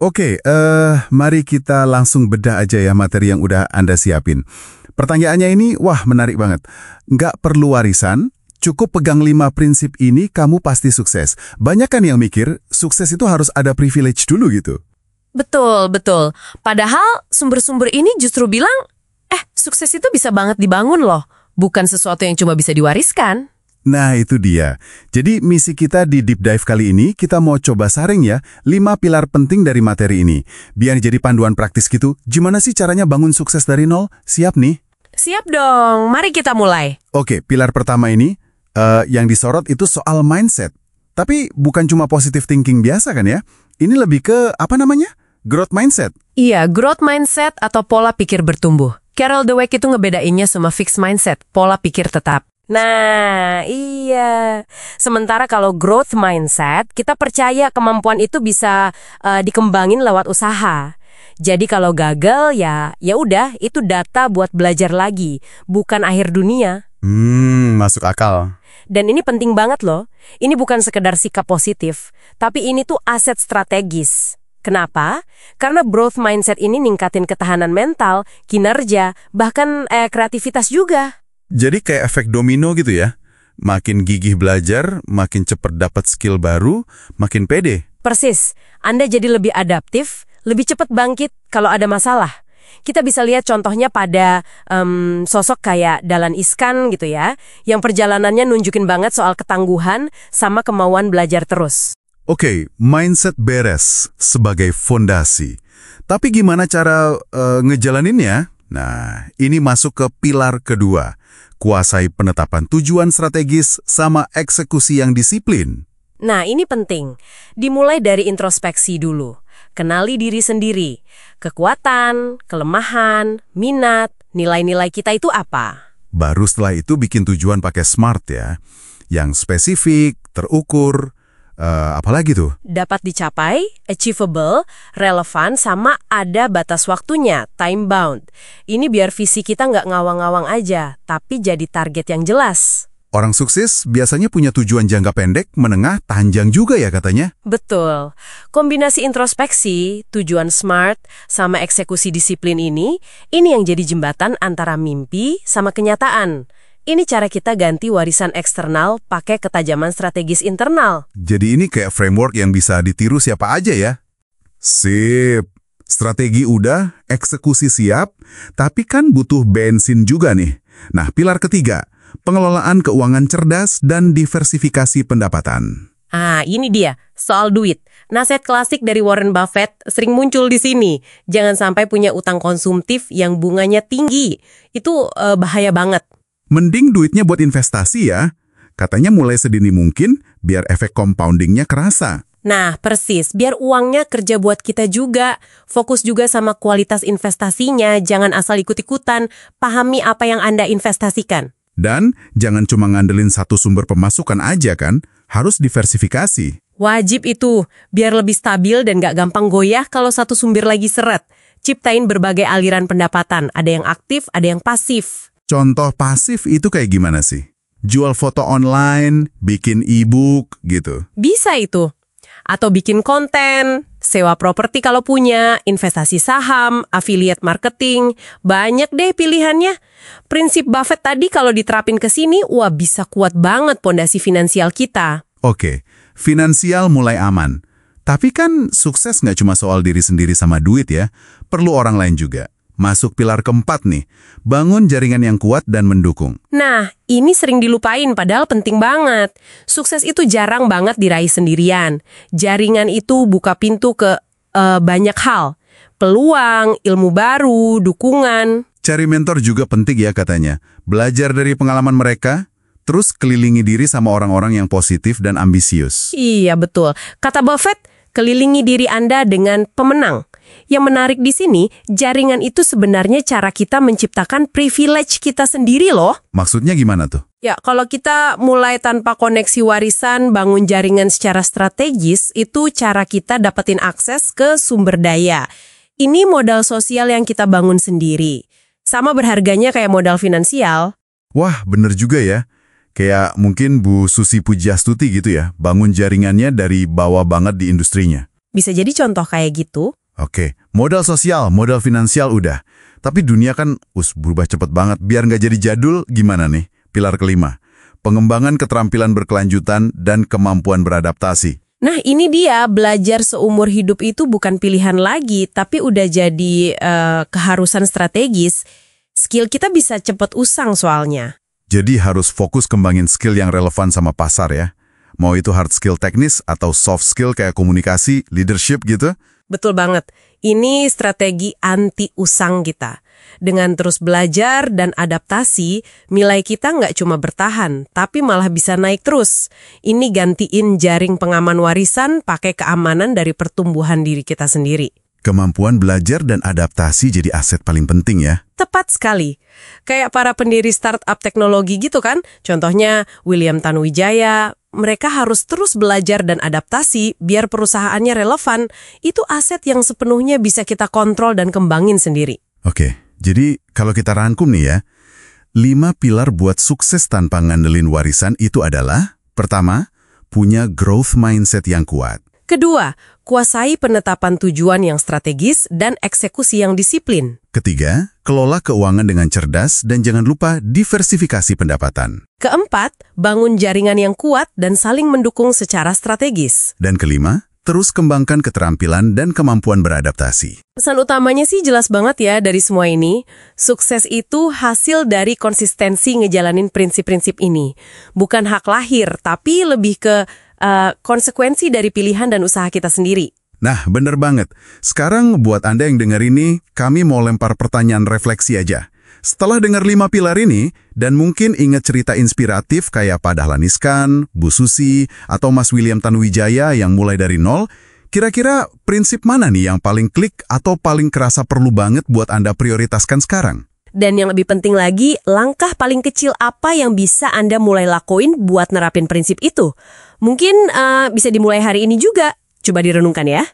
Oke, mari kita langsung bedah aja ya materi yang udah Anda siapin. Pertanyaannya ini, wah menarik banget. Nggak perlu warisan, cukup pegang 5 prinsip ini kamu pasti sukses. Banyak kan yang mikir, sukses itu harus ada privilege dulu gitu. Betul, betul. Padahal sumber-sumber ini justru bilang, sukses itu bisa banget dibangun loh. Bukan sesuatu yang cuma bisa diwariskan. Nah, itu dia. Jadi misi kita di Deep Dive kali ini, kita mau coba saring ya 5 pilar penting dari materi ini. Biar jadi panduan praktis gitu, gimana sih caranya bangun sukses dari nol? Siap nih? Siap dong, mari kita mulai. Oke, pilar pertama ini, yang disorot itu soal mindset. Tapi bukan cuma positive thinking biasa kan ya? Ini lebih ke, apa namanya? Growth mindset. Iya, growth mindset atau pola pikir bertumbuh. Carol Dweck itu ngebedainnya sama fixed mindset, pola pikir tetap. Nah, iya. Sementara kalau growth mindset, kita percaya kemampuan itu bisa dikembangin lewat usaha. Jadi kalau gagal ya udah itu data buat belajar lagi, bukan akhir dunia. Masuk akal. Dan ini penting banget loh. Ini bukan sekedar sikap positif, tapi ini tuh aset strategis. Kenapa? Karena growth mindset ini ningkatin ketahanan mental, kinerja, bahkan kreativitas juga. Jadi kayak efek domino gitu ya. Makin gigih belajar, makin cepat dapat skill baru, makin pede. Persis. Anda jadi lebih adaptif, lebih cepat bangkit kalau ada masalah. Kita bisa lihat contohnya pada sosok kayak Dahlan Iskan gitu ya, yang perjalanannya nunjukin banget soal ketangguhan sama kemauan belajar terus. Oke, mindset beres sebagai fondasi. Tapi gimana cara ngejalaninnya? Nah, ini masuk ke pilar kedua. Kuasai penetapan tujuan strategis sama eksekusi yang disiplin. Nah, ini penting. Dimulai dari introspeksi dulu. Kenali diri sendiri. Kekuatan, kelemahan, minat, nilai-nilai kita itu apa? Baru setelah itu bikin tujuan pakai SMART ya. Yang spesifik, terukur, apalagi tuh? Dapat dicapai, achievable, relevan, sama ada batas waktunya, time bound. Ini biar visi kita nggak ngawang-ngawang aja, tapi jadi target yang jelas. Orang sukses biasanya punya tujuan jangka pendek, menengah, panjang juga ya katanya. Betul. Kombinasi introspeksi, tujuan SMART, sama eksekusi disiplin ini yang jadi jembatan antara mimpi sama kenyataan. Ini cara kita ganti warisan eksternal pakai ketajaman strategis internal. Jadi ini kayak framework yang bisa ditiru siapa aja ya? Sip. Strategi udah, eksekusi siap, tapi kan butuh bensin juga nih. Nah, pilar ketiga, pengelolaan keuangan cerdas dan diversifikasi pendapatan. Ini dia, soal duit. Nasihat klasik dari Warren Buffett sering muncul di sini. Jangan sampai punya utang konsumtif yang bunganya tinggi. Itu bahaya banget. Mending duitnya buat investasi ya. Katanya mulai sedini mungkin biar efek compoundingnya kerasa. Nah, persis. Biar uangnya kerja buat kita juga. Fokus juga sama kualitas investasinya. Jangan asal ikut-ikutan. Pahami apa yang Anda investasikan. Dan jangan cuma ngandelin satu sumber pemasukan aja kan. Harus diversifikasi. Wajib itu. Biar lebih stabil dan gak gampang goyah kalau satu sumber lagi seret. Ciptain berbagai aliran pendapatan. Ada yang aktif, ada yang pasif. Contoh pasif itu kayak gimana sih? Jual foto online, bikin e-book, gitu. Bisa itu. Atau bikin konten, sewa properti kalau punya, investasi saham, affiliate marketing. Banyak deh pilihannya. Prinsip Buffett tadi kalau diterapin ke sini, wah bisa kuat banget pondasi finansial kita. Oke, finansial mulai aman. Tapi kan sukses nggak cuma soal diri sendiri sama duit ya. Perlu orang lain juga. Masuk pilar keempat nih, bangun jaringan yang kuat dan mendukung. Nah, ini sering dilupain padahal penting banget. Sukses itu jarang banget diraih sendirian. Jaringan itu buka pintu ke banyak hal. Peluang, ilmu baru, dukungan. Cari mentor juga penting ya katanya. Belajar dari pengalaman mereka, terus kelilingi diri sama orang-orang yang positif dan ambisius. Iya, betul. Kata Buffett, kelilingi diri Anda dengan pemenang. Yang menarik di sini, jaringan itu sebenarnya cara kita menciptakan privilege kita sendiri loh. Maksudnya gimana tuh? Ya, kalau kita mulai tanpa koneksi warisan, bangun jaringan secara strategis, itu cara kita dapetin akses ke sumber daya. Ini modal sosial yang kita bangun sendiri. Sama berharganya kayak modal finansial. Wah, bener juga ya. Kayak mungkin Bu Susi Pujiastuti gitu ya, bangun jaringannya dari bawah banget di industrinya. Bisa jadi contoh kayak gitu. Oke, modal sosial, modal finansial udah. Tapi dunia kan berubah cepet banget. Biar nggak jadi jadul, gimana nih? Pilar kelima, pengembangan keterampilan berkelanjutan dan kemampuan beradaptasi. Nah ini dia, belajar seumur hidup itu bukan pilihan lagi, tapi udah jadi keharusan strategis. Skill kita bisa cepet usang soalnya. Jadi harus fokus kembangin skill yang relevan sama pasar ya. Mau itu hard skill teknis atau soft skill kayak komunikasi, leadership gitu. Betul banget. Ini strategi anti usang kita. Dengan terus belajar dan adaptasi, nilai kita nggak cuma bertahan, tapi malah bisa naik terus. Ini gantiin jaring pengaman warisan pakai keamanan dari pertumbuhan diri kita sendiri. Kemampuan belajar dan adaptasi jadi aset paling penting ya. Tepat sekali. Kayak para pendiri startup teknologi gitu kan. Contohnya William Tanuwijaya. Mereka harus terus belajar dan adaptasi biar perusahaannya relevan. Itu aset yang sepenuhnya bisa kita kontrol dan kembangin sendiri. Oke, jadi kalau kita rangkum nih ya, 5 pilar buat sukses tanpa ngandelin warisan itu adalah: pertama, punya growth mindset yang kuat. Kedua, kuasai penetapan tujuan yang strategis dan eksekusi yang disiplin. Ketiga, kelola keuangan dengan cerdas dan jangan lupa diversifikasi pendapatan. Keempat, bangun jaringan yang kuat dan saling mendukung secara strategis. Dan kelima, terus kembangkan keterampilan dan kemampuan beradaptasi. Pesan utamanya sih jelas banget ya dari semua ini. Sukses itu hasil dari konsistensi ngejalanin prinsip-prinsip ini. Bukan hak lahir, tapi lebih ke konsekuensi dari pilihan dan usaha kita sendiri. Nah, bener banget. Sekarang buat Anda yang dengar ini, kami mau lempar pertanyaan refleksi aja. Setelah dengar 5 pilar ini, dan mungkin ingat cerita inspiratif kayak Pak Dahlan Iskan, Bu Susi, atau Mas William Tanuwijaya yang mulai dari nol, kira-kira prinsip mana nih yang paling klik atau paling kerasa perlu banget buat Anda prioritaskan sekarang? Dan yang lebih penting lagi, langkah paling kecil apa yang bisa Anda mulai lakuin buat nerapin prinsip itu? Mungkin bisa dimulai hari ini juga. Coba direnungkan ya.